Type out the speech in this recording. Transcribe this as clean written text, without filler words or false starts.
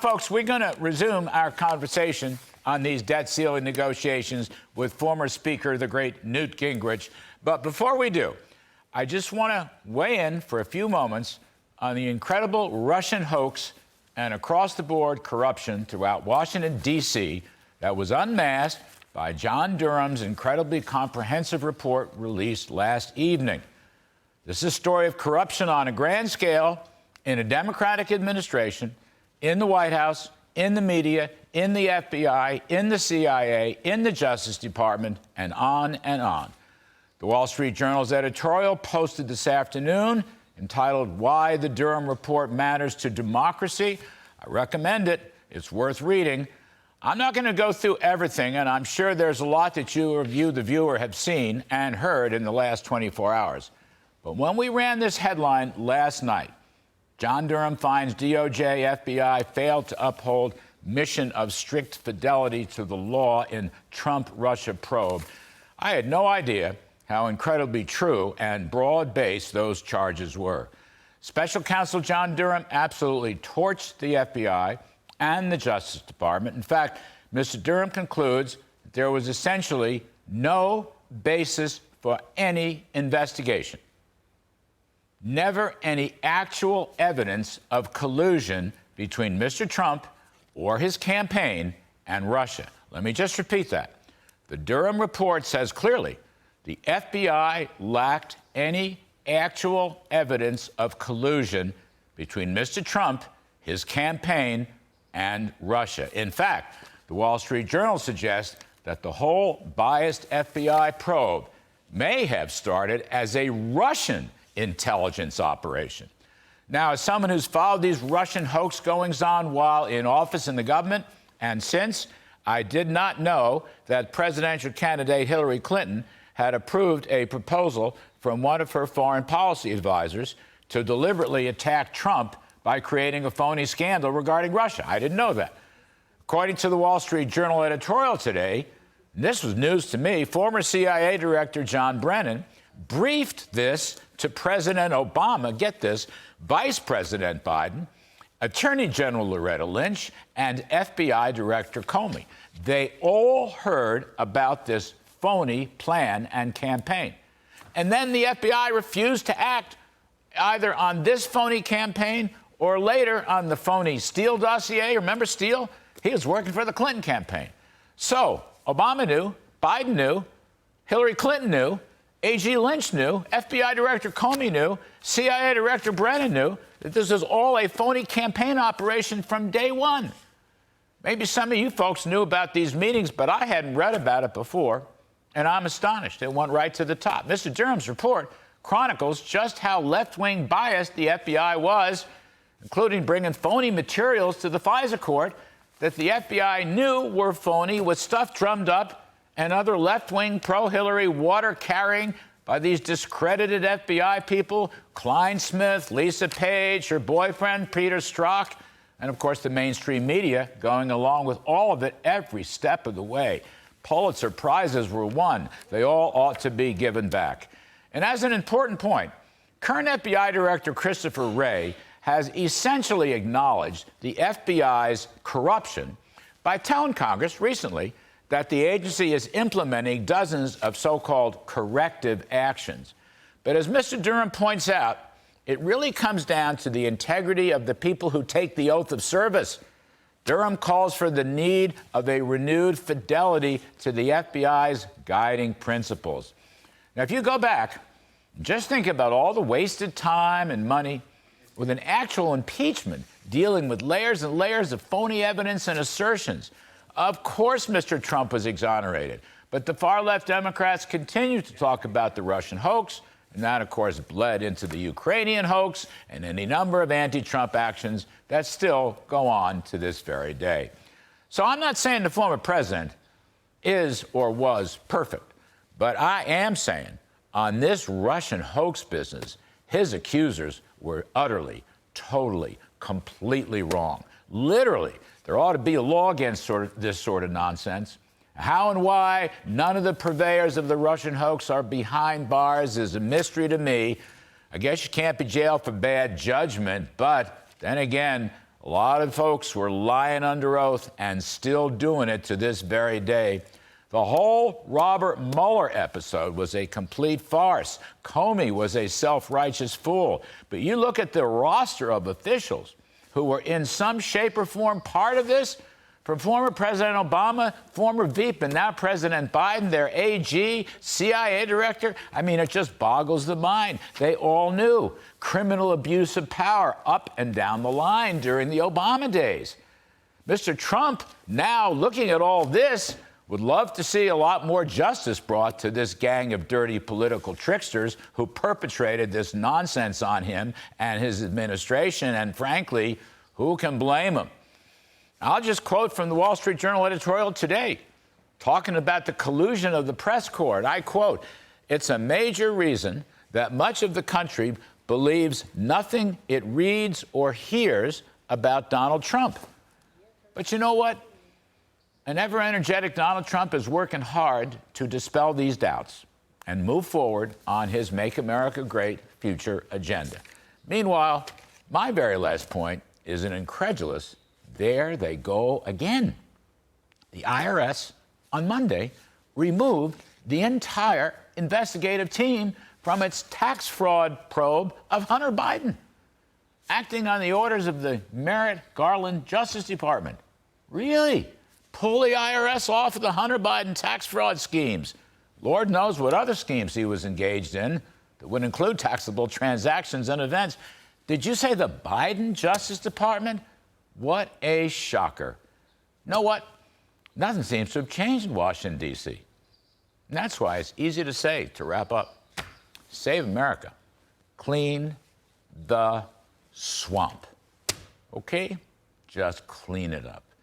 Folks, we're going to resume our conversation on these debt ceiling negotiations with former Speaker, the great Newt Gingrich. But before we do, I just want to weigh in for a few moments on the incredible Russian hoax and across-the-board corruption throughout Washington, D.C. that was unmasked by John Durham's incredibly comprehensive report released last evening. This is a story of corruption on a grand scale in a Democratic administration, in the White House, in the media, in the FBI, in the CIA, in the Justice Department, and on and on. The Wall Street Journal's editorial posted this afternoon entitled "Why the Durham Report Matters to Democracy." I recommend it. It's worth reading. I'm not going to go through everything, and I'm sure there's a lot that you, the viewer, have seen and heard in the last 24 hours. But when we ran this headline last night, John Durham finds DOJ, FBI failed to uphold mission of strict fidelity to the law in Trump-Russia probe, I had no idea how incredibly true and broad-based those charges were. Special counsel John Durham absolutely torched the FBI and the Justice Department. In fact, Mr. Durham concludes that there was essentially no basis for any investigation. Never any actual evidence of collusion between Mr. Trump or his campaign and Russia. Let me just repeat that. The Durham report says clearly the FBI lacked any actual evidence of collusion between Mr. Trump, his campaign, and Russia. In fact, the Wall Street Journal suggests that the whole biased FBI probe may have started as a Russian intelligence operation. Now, as someone who's followed these Russian hoax goings-on while in office in the government and since, I did not know that presidential candidate Hillary Clinton had approved a proposal from one of her foreign policy advisors to deliberately attack Trump by creating a phony scandal regarding Russia. I didn't know that. According to the Wall Street Journal editorial today, and this was news to me, former CIA Director John Brennan briefed this to President Obama, get this, Vice President Biden, Attorney General Loretta Lynch, and FBI Director Comey. They all heard about this phony plan and campaign. And then the FBI refused to act either on this phony campaign or later on the phony Steele dossier. Remember Steele? He was working for the Clinton campaign. So Obama knew, Biden knew, Hillary Clinton knew, AG Lynch knew, FBI Director Comey knew, CIA Director Brennan knew that this was all a phony campaign operation from day one. Maybe some of you folks knew about these meetings, but I hadn't read about it before, and I'm astonished. It went right to the top. Mr. Durham's report chronicles just how left-wing biased the FBI was, including bringing phony materials to the FISA court that the FBI knew were phony with stuff drummed up and other left-wing pro-Hillary water carrying by these discredited FBI people, Klein Smith, Lisa Page, her boyfriend, Peter Strzok, and, of course, the mainstream media going along with all of it every step of the way. Pulitzer Prizes were won. They all ought to be given back. And as an important point, current FBI Director Christopher Wray has essentially acknowledged the FBI's corruption by telling Congress recently that the agency is implementing dozens of so-called corrective actions. But as Mr. Durham points out, it really comes down to the integrity of the people who take the oath of service. Durham calls for the need of a renewed fidelity to the FBI's guiding principles. Now, if you go back, just think about all the wasted time and money with an actual impeachment dealing with layers and layers of phony evidence and assertions. Of course, Mr. Trump was exonerated, but the far-left Democrats continue to talk about the Russian hoax, and that, of course, bled into the Ukrainian hoax and any number of anti-Trump actions that still go on to this very day. So I'm not saying the former president is or was perfect, but I am saying on this Russian hoax business, his accusers were utterly, totally, completely wrong. Literally, there ought to be a law against this sort of nonsense. How and why none of the purveyors of the Russian hoax are behind bars is a mystery to me. I guess you can't be jailed for bad judgment, but then again, A lot of folks were lying under oath and still doing it to this very day. The whole Robert Mueller episode was a complete farce. Comey was a self-righteous fool. But you look at the roster of officials who were in some shape or form part of this, from former President Obama, former Veep, and now President Biden, their AG, CIA director. I mean, it just boggles the mind. They all knew criminal abuse of power up and down the line during the Obama days. Mr. Trump, now looking at all this, would love to see a lot more justice brought to this gang of dirty political tricksters who perpetrated this nonsense on him and his administration, and frankly, who can blame him? I'll just quote from the Wall Street Journal editorial today, talking about the collusion of the press corps. I quote, "It's a major reason that much of the country believes nothing it reads or hears about Donald Trump." But you know what? An ever-energetic Donald Trump is working hard to dispel these doubts and move forward on his Make America Great future agenda. Meanwhile, my very last point is an incredulous, there they go again. The IRS on Monday removed the entire investigative team from its tax fraud probe of Hunter Biden, acting on the orders of the Merrick Garland Justice Department. Really? Pull the IRS off of the Hunter Biden tax fraud schemes. Lord knows what other schemes he was engaged in that would include taxable transactions and events. Did you say the Biden Justice Department? What a shocker. You know what? Nothing seems to have changed in Washington, D.C. And that's why it's easy to say, to wrap up, save America. Clean the swamp. Okay? Just clean it up.